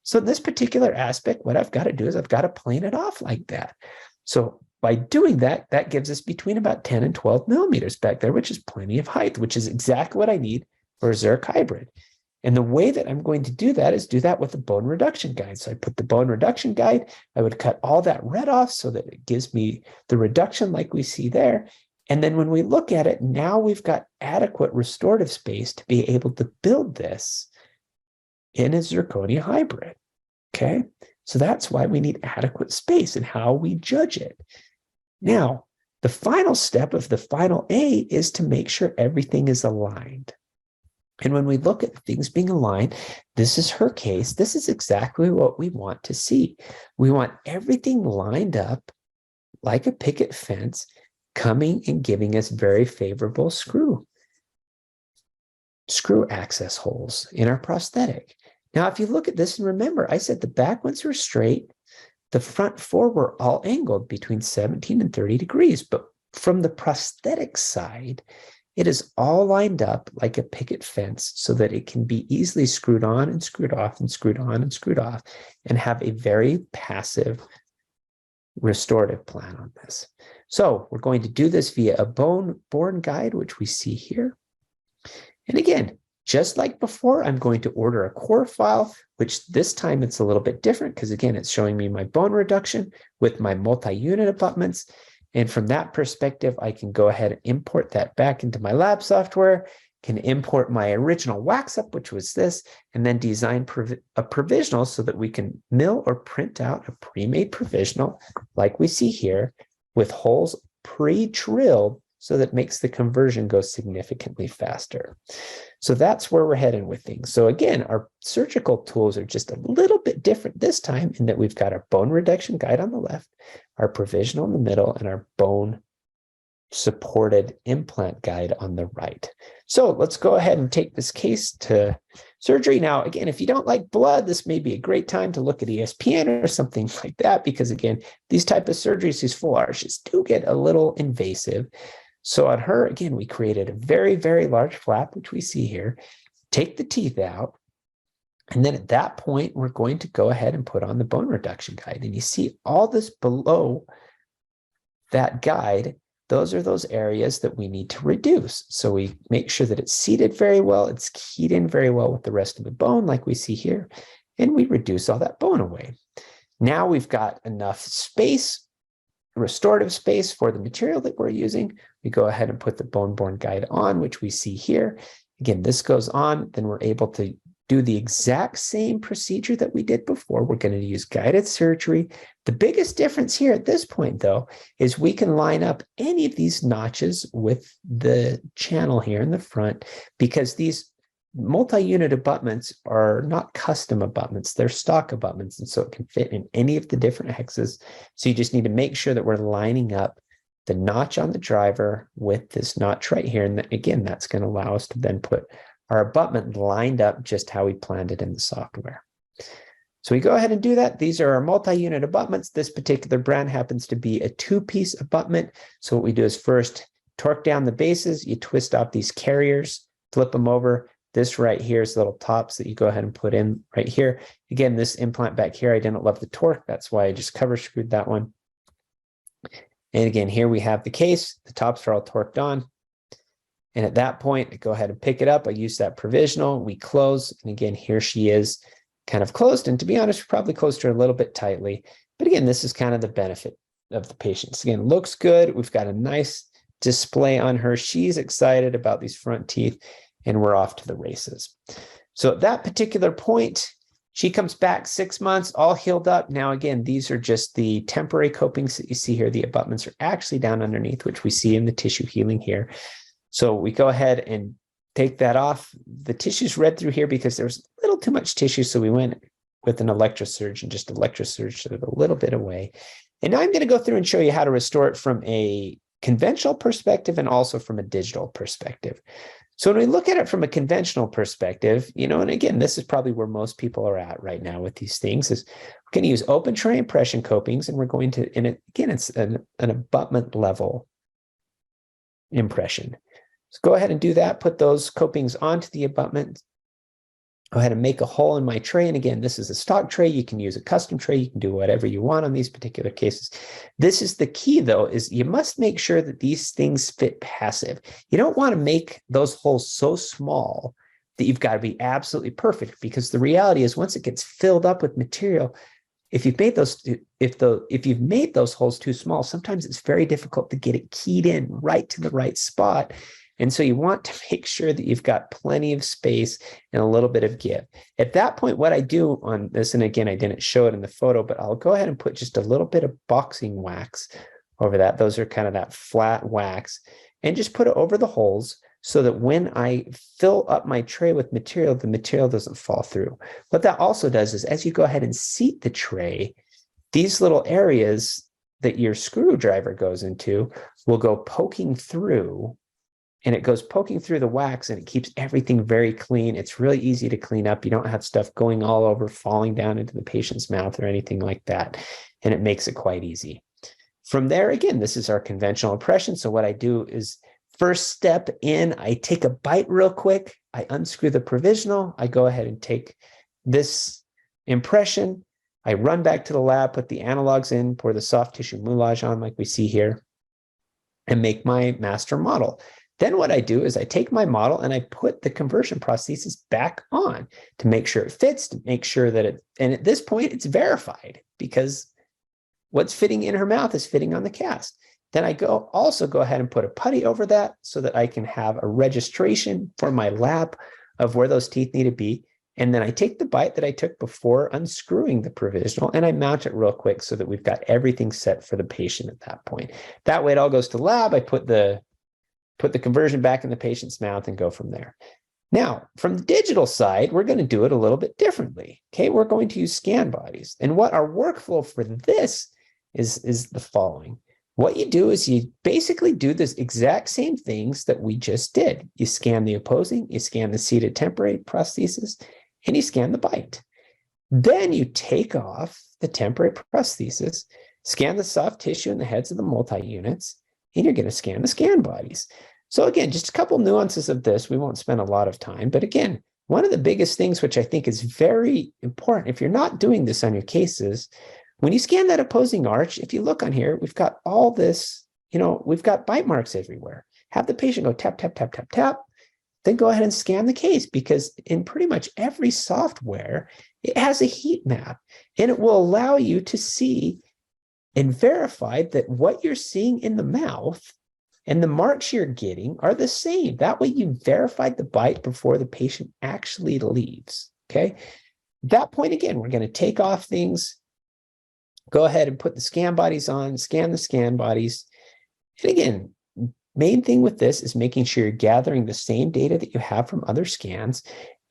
So in this particular aspect, what I've got to do is I've got to plane it off like that. So by doing that, that gives us between about 10 and 12 millimeters back there, which is plenty of height, which is exactly what I need for a Zirc hybrid. And the way that I'm going to do that is do that with a bone reduction guide. So I put the bone reduction guide, I would cut all that red off so that it gives me the reduction like we see there. And then when we look at it, now we've got adequate restorative space to be able to build this in a zirconia hybrid, okay? So that's why we need adequate space and how we judge it. Now, the final step of the final A is to make sure everything is aligned. And when we look at things being aligned, this is her case. This is exactly what we want to see. We want everything lined up like a picket fence, coming and giving us very favorable screw access holes in our prosthetic. Now, if you look at this and remember, I said the back ones were straight, the front four were all angled between 17 and 30 degrees. But from the prosthetic side, it is all lined up like a picket fence so that it can be easily screwed on and screwed off and screwed on and screwed off and have a very passive restorative plan on this. So we're going to do this via a bone-borne guide, which we see here. And again, just like before, I'm going to order a core file, which this time it's a little bit different because again, it's showing me my bone reduction with my multi-unit abutments. And from that perspective, I can go ahead and import that back into my lab software, can import my original wax up, which was this, and then design a provisional so that we can mill or print out a pre-made provisional like we see here with holes pre-drilled so that makes the conversion go significantly faster. So that's where we're heading with things. So again, our surgical tools are just a little bit different this time in that we've got our bone reduction guide on the left, our provisional in the middle, and our bone supported implant guide on the right. So let's go ahead and take this case to surgery. Now, again, if you don't like blood, this may be a great time to look at ESPN or something like that, because again, these type of surgeries, these full arches do get a little invasive. So on her, again, we created a very, very large flap, which we see here, take the teeth out. And then at that point, we're going to go ahead and put on the bone reduction guide. And you see all this below that guide, those are those areas that we need to reduce. So we make sure that it's seated very well, it's keyed in very well with the rest of the bone like we see here, and we reduce all that bone away. Now we've got enough space, restorative space for the material that we're using. We go ahead and put the bone-borne guide on, which we see here. Again, this goes on, then we're able to do the exact same procedure that we did before. We're going to use guided surgery. The biggest difference here at this point, though, is we can line up any of these notches with the channel here in the front, because these multi-unit abutments are not custom abutments, they're stock abutments, and so it can fit in any of the different hexes. So you just need to make sure that we're lining up the notch on the driver with this notch right here. And again, that's going to allow us to then put our abutment lined up just how we planned it in the software. So we go ahead and do that. These are our multi-unit abutments. This particular brand happens to be a two-piece abutment. So what we do is first torque down the bases, you twist off these carriers, flip them over. This right here is little tops that you go ahead and put in right here. Again, this implant back here, I didn't love the torque. That's why I just cover screwed that one. And again, here we have the case. The tops are all torqued on. And at that point, I go ahead and pick it up. I use that provisional. We close. And again, here she is kind of closed. And to be honest, we probably closed her a little bit tightly. But again, this is kind of the benefit of the patients. Again, looks good. We've got a nice display on her. She's excited about these front teeth, and we're off to the races. So at that particular point, she comes back 6 months, all healed up. Now, again, these are just the temporary copings that you see here. The abutments are actually down underneath, which we see in the tissue healing here. So we go ahead and take that off. The tissue's red through here because there was a little too much tissue. So we went with an electrosurge and just electrosurged it a little bit away. And now I'm going to go through and show you how to restore it from a conventional perspective and also from a digital perspective. So when we look at it from a conventional perspective, and again, this is probably where most people are at right now with these things, is we're going to use open tray impression copings, and we're going to, and again, it's an abutment level impression. So go ahead and do that. Put those copings onto the abutment. Go ahead and make a hole in my tray. And again, this is a stock tray. You can use a custom tray. You can do whatever you want on these particular cases. This is the key, though, is you must make sure that these things fit passive. You don't want to make those holes so small that you've got to be absolutely perfect, because the reality is once it gets filled up with material, if you've made those holes too small, sometimes it's very difficult to get it keyed in right to the right spot. And so you want to make sure that you've got plenty of space and a little bit of give. At that point, what I do on this, and again, I didn't show it in the photo, but I'll go ahead and put just a little bit of boxing wax over that. Those are kind of that flat wax, and just put it over the holes so that when I fill up my tray with material, the material doesn't fall through. What that also does is as you go ahead and seat the tray, these little areas that your screwdriver goes into will go poking through. And it goes poking through the wax, and it keeps everything very clean. It's really easy to clean up. You don't have stuff going all over, falling down into the patient's mouth or anything like that. And it makes it quite easy. From there, again, this is our conventional impression. So what I do is first step in, I take a bite real quick. I unscrew the provisional. I go ahead and take this impression. I run back to the lab, put the analogs in, pour the soft tissue moulage on like we see here, and make my master model. Then what I do is I take my model and I put the conversion prosthesis back on to make sure it fits, to make sure that it, and at this point it's verified because what's fitting in her mouth is fitting on the cast. Then I also go ahead and put a putty over that so that I can have a registration for my lab of where those teeth need to be. And then I take the bite that I took before unscrewing the provisional and I mount it real quick so that we've got everything set for the patient at that point. That way it all goes to lab. I put the conversion back in the patient's mouth and go from there. Now, from the digital side, we're going to do it a little bit differently. Okay, we're going to use scan bodies. And what our workflow for this is the following. What you do is you basically do this exact same things that we just did. You scan the opposing, you scan the seated temporary prosthesis, and you scan the bite. Then you take off the temporary prosthesis, scan the soft tissue and the heads of the multi-units, and you're going to scan the scan bodies. So again, just a couple nuances of this. We won't spend a lot of time, but again, one of the biggest things, which I think is very important, if you're not doing this on your cases, when you scan that opposing arch, if you look on here, we've got all this, we've got bite marks everywhere. Have the patient go tap, tap, tap, tap, tap, then go ahead and scan the case, because in pretty much every software, it has a heat map, and it will allow you to see and verify that what you're seeing in the mouth and the marks you're getting are the same. That way you verified the bite before the patient actually leaves, okay? At that point, again, we're gonna take off things, go ahead and put the scan bodies on, scan the scan bodies. And again, main thing with this is making sure you're gathering the same data that you have from other scans.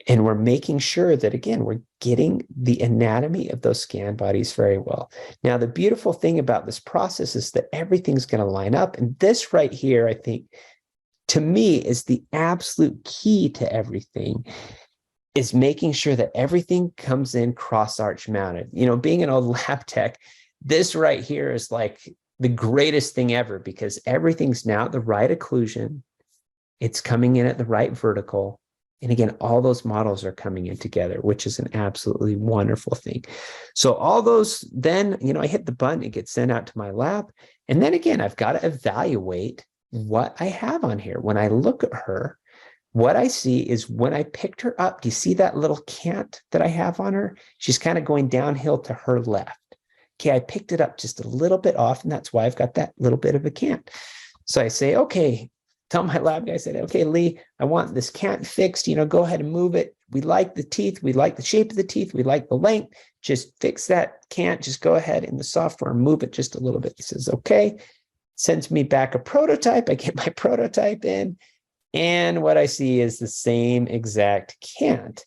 And we're making sure that, again, we're getting the anatomy of those scan bodies very well. Now, the beautiful thing about this process is that everything's going to line up. And this right here, I think, to me, is the absolute key to everything, is making sure that everything comes in cross-arch mounted. Being an old lab tech, this right here is like the greatest thing ever, because everything's now at the right occlusion. It's coming in at the right vertical. And again, all those models are coming in together, which is an absolutely wonderful thing. So all those, then, I hit the button, it gets sent out to my lab. And then again, I've got to evaluate what I have on here. When I look at her, what I see is when I picked her up, do you see that little cant that I have on her? She's kind of going downhill to her left. Okay, I picked it up just a little bit off, and that's why I've got that little bit of a cant. So I say, okay, tell my lab guy, I said, okay, Lee, I want this cant fixed, go ahead and move it. We like the teeth. We like the shape of the teeth. We like the length. Just fix that cant. Just go ahead in the software and move it just a little bit. He says, okay, sends me back a prototype. I get my prototype in, and what I see is the same exact cant.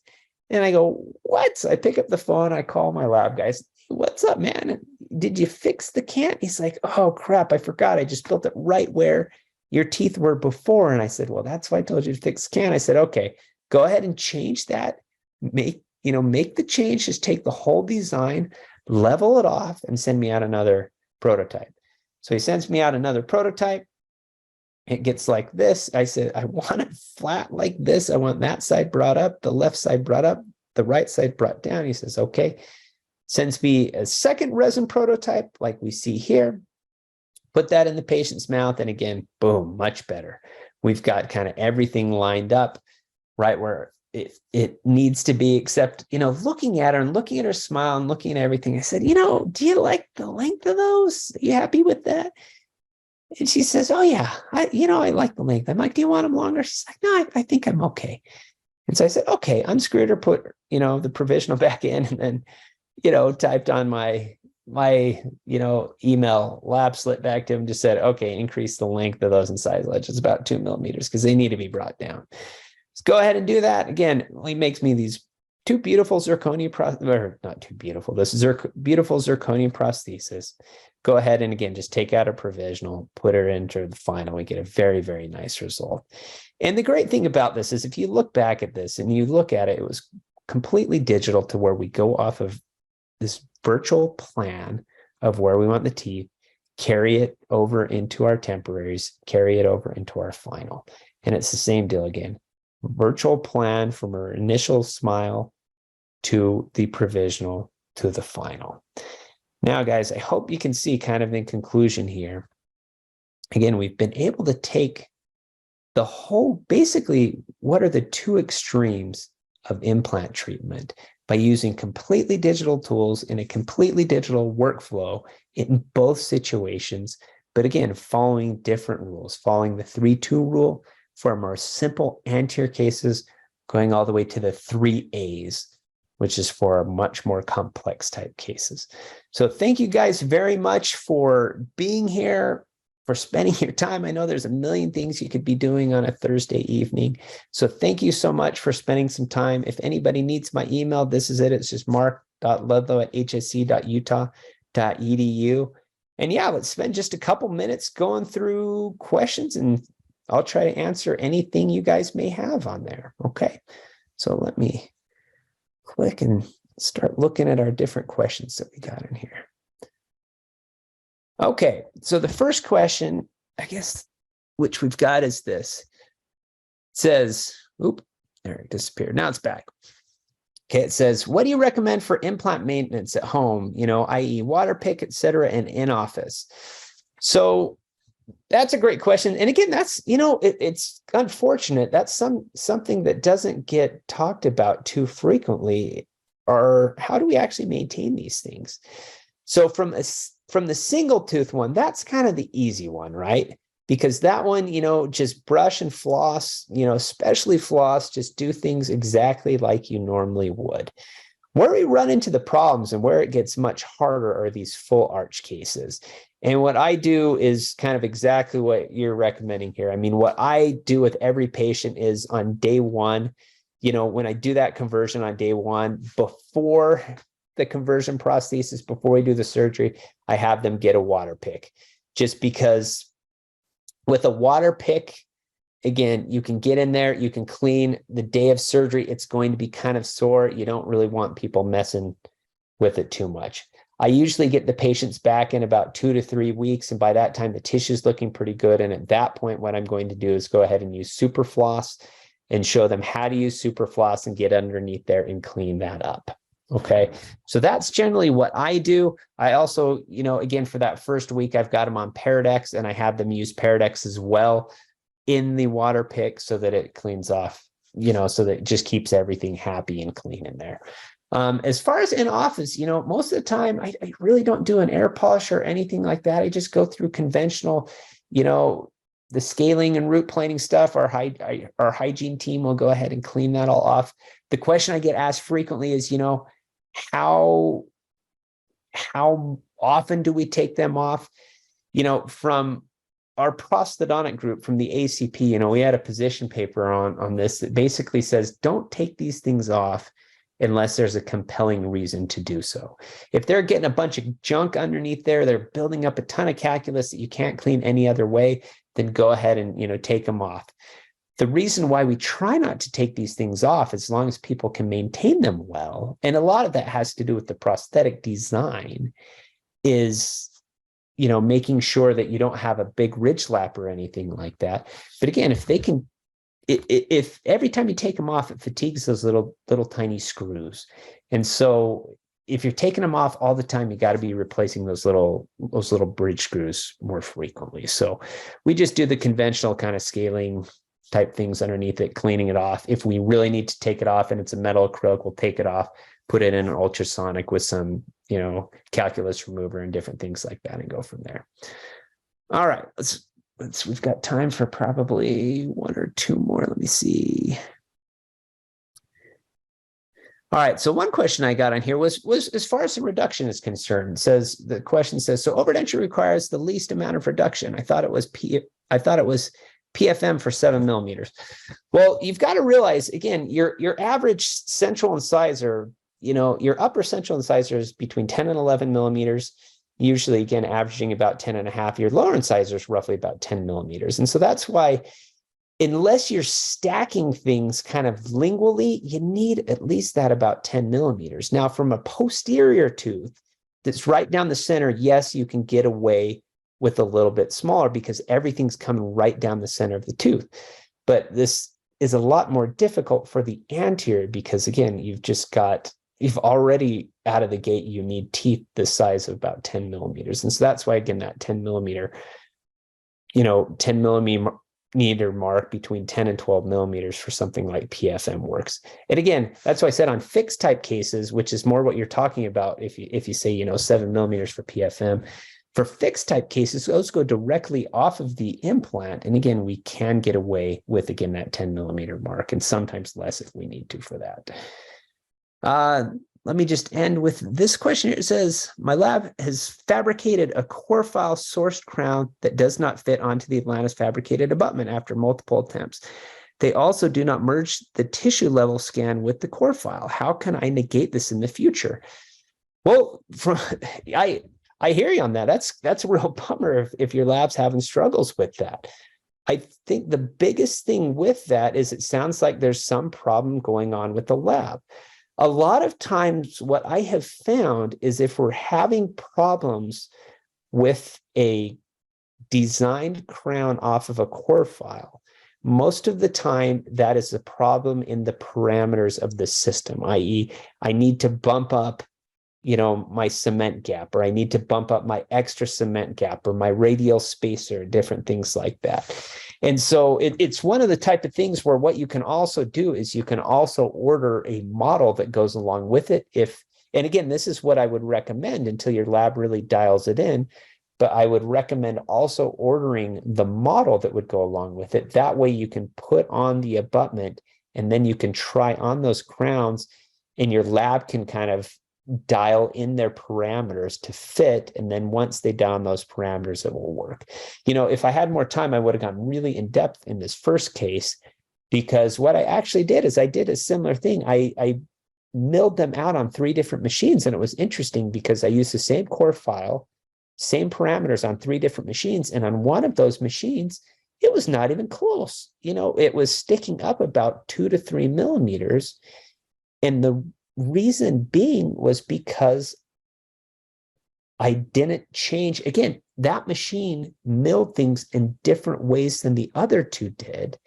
And I go, what? So I pick up the phone. I call my lab guys. What's up, man? Did you fix the cant? He's like, oh, crap, I forgot. I just built it right where your teeth were before. And I said, well, that's why I told you to fix scan. I said, okay, go ahead and change that. Make the change, just take the whole design, level it off, and send me out another prototype. So he sends me out another prototype. It gets like this. I said, I want it flat like this. I want that side brought up, the left side brought up, the right side brought down. He says, okay. Sends me a second resin prototype like we see here. Put that in the patient's mouth. And again, boom, much better. We've got kind of everything lined up right where it needs to be, except, looking at her and looking at her smile and looking at everything. I said, do you like the length of those? Are you happy with that? And she says, oh yeah, I like the length. I'm like, do you want them longer? She's like, no, I think I'm okay. And so I said, okay, unscrewed her, put, the provisional back in, and then, typed on my email lab slip back to him, just said, okay, increase the length of those incisal edges about 2 millimeters because they need to be brought down. Let's go ahead and do that. Again, he makes me these two beautiful zirconia, or not too beautiful, this is beautiful zirconia prosthesis. Go ahead and again, just take out a provisional, put her into the final, we get a very, very nice result. And the great thing about this is if you look back at this and you look at it, it was completely digital to where we go off of this virtual plan of where we want the teeth, carry it over into our temporaries, carry it over into our final. And it's the same deal again. Virtual plan from our initial smile to the provisional to the final. Now, guys, I hope you can see kind of in conclusion here. Again, we've been able to take the whole, basically, what are the two extremes of implant treatment by using completely digital tools in a completely digital workflow in both situations. But again, following different rules, following the 3-2 rule for more simple anterior cases, going all the way to the 3 A's, which is for much more complex type cases. So thank you guys very much for being here, for spending your time. I know there's a million things you could be doing on a Thursday evening. So thank you so much for spending some time. If anybody needs my email, this is it. It's just mark.ludlow@hsc.utah.edu. And yeah, let's spend just a couple minutes going through questions, and I'll try to answer anything you guys may have on there. Okay, so let me click and start looking at our different questions that we got in here. Okay, so the first question, I guess, which we've got is this. It says, oop, there it disappeared. Now it's back. Okay, it says, what do you recommend for implant maintenance at home, i.e. water pick, et cetera, and in office? So that's a great question. And again, that's, it's unfortunate. That's something that doesn't get talked about too frequently, or how do we actually maintain these things? So from the single tooth one, that's kind of the easy one, right? Because that one, just brush and floss, especially floss, just do things exactly like you normally would. Where we run into the problems and where it gets much harder are these full arch cases. And what I do is kind of exactly what you're recommending here. I mean, what I do with every patient is on day one, when I do that conversion on day one, before the conversion prosthesis, before we do the surgery, I have them get a water pick, just because with a water pick, again, you can get in there, you can clean. The day of surgery, it's going to be kind of sore. You don't really want people messing with it too much. I usually get the patients back in about 2 to 3 weeks. And by that time, the tissue is looking pretty good. And at that point, what I'm going to do is go ahead and use super floss and show them how to use super floss and get underneath there and clean that up. Okay, so that's generally what I do. I also, again, for that first week, I've got them on Paradex, and I have them use Paradex as well in the water pick so that it cleans off, so that it just keeps everything happy and clean in there. As far as in office, most of the time, I really don't do an air polish or anything like that. I just go through conventional, the scaling and root planing stuff. Our hygiene team will go ahead and clean that all off. The question I get asked frequently is, how often do we take them off? From our prosthodontic group, from the ACP, we had a position paper on this that basically says, don't take these things off unless there's a compelling reason to do so. If they're getting a bunch of junk underneath there, they're building up a ton of calculus that you can't clean any other way, then go ahead and, take them off. The reason why we try not to take these things off, as long as people can maintain them well, and a lot of that has to do with the prosthetic design, is, making sure that you don't have a big ridge lap or anything like that. But again, if they can, if every time you take them off, it fatigues those little tiny screws. And so if you're taking them off all the time, you got to be replacing those little bridge screws more frequently. So we just do the conventional kind of scaling type things underneath it, cleaning it off. If we really need to take it off and it's a metal acrylic, we'll take it off, put it in an ultrasonic with some, calculus remover and different things like that, and go from there. All right, we've got time for probably one or two more. Let me see. All right, so one question I got on here was as far as the reduction is concerned. The question says, so overdenture requires the least amount of reduction. I thought it was PFM for 7 millimeters. Well, you've got to realize, again, your average central incisor, your upper central incisor is between 10 and 11 millimeters, usually, again, averaging about 10 and a half. Your lower incisor is roughly about 10 millimeters. And so that's why, unless you're stacking things kind of lingually, you need at least that about 10 millimeters. Now, from a posterior tooth that's right down the center, yes, you can get away with a little bit smaller because everything's coming right down the center of the tooth. But this is a lot more difficult for the anterior because, again, you've already out of the gate, you need teeth the size of about 10 millimeters. And so that's why, again, that 10 millimeter mark between 10 and 12 millimeters for something like PFM works. And again, that's why I said on fixed type cases, which is more what you're talking about. If you say, 7 millimeters for PFM, for fixed type cases, those go directly off of the implant. And again, we can get away with, again, that 10 millimeter mark, and sometimes less if we need to for that. Let me just end with this question. It says, my lab has fabricated a core file sourced crown that does not fit onto the Atlantis fabricated abutment after multiple attempts. They also do not merge the tissue level scan with the core file. How can I negate this in the future? Well, I hear you on that. That's a real bummer if your lab's having struggles with that. I think the biggest thing with that is it sounds like there's some problem going on with the lab. A lot of times what I have found is if we're having problems with a designed crown off of a core file, most of the time that is a problem in the parameters of the system, i.e., I need to bump up my cement gap, or I need to bump up my extra cement gap, or my radial spacer, different things like that. And so it's one of the type of things where what you can also do is you can also order a model that goes along with it. And again, this is what I would recommend until your lab really dials it in, but I would recommend also ordering the model that would go along with it. That way you can put on the abutment and then you can try on those crowns, and your lab can kind of dial in their parameters to fit. And then once they dial in those parameters, it will work. If I had more time, I would have gone really in depth in this first case, because what I actually did is I did a similar thing. I milled them out on 3 different machines. And it was interesting because I used the same core file, same parameters on 3 different machines. And on one of those machines, it was not even close. It was sticking up about 2 to 3 millimeters. And the reason being was because I didn't change. Again, that machine milled things in different ways than the other 2 did.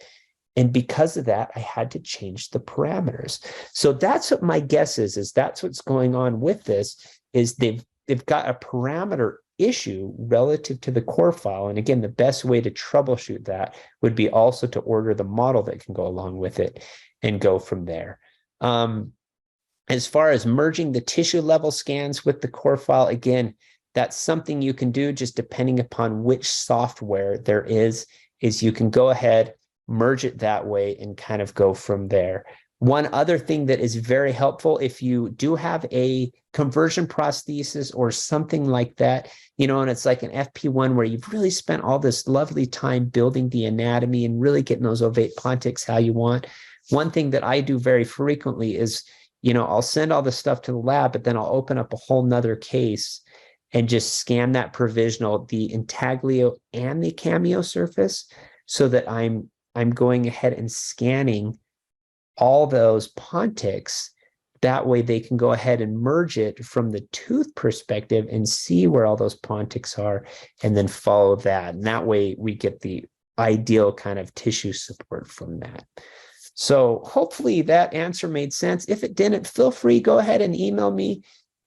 And because of that, I had to change the parameters. So that's what my guess is that's what's going on with this, is they've got a parameter issue relative to the core file. And again, the best way to troubleshoot that would be also to order the model that can go along with it and go from there. As far as merging the tissue level scans with the core file, again, that's something you can do just depending upon which software there is you can go ahead, merge it that way, and kind of go from there. One other thing that is very helpful, if you do have a conversion prosthesis or something like that, and it's like an FP1 where you've really spent all this lovely time building the anatomy and really getting those ovate pontics how you want. One thing that I do very frequently is, I'll send all this stuff to the lab, but then I'll open up a whole nother case and just scan that provisional, the intaglio and the cameo surface, so that I'm going ahead and scanning all those pontics. That way they can go ahead and merge it from the tooth perspective and see where all those pontics are, and then follow that. And that way we get the ideal kind of tissue support from that. So hopefully that answer made sense. If it didn't, feel free, go ahead and email me,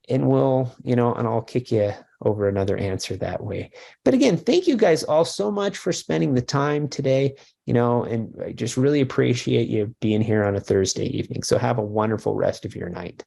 and and I'll kick you over another answer that way. But again, thank you guys all so much for spending the time today, and I just really appreciate you being here on a Thursday evening. So have a wonderful rest of your night.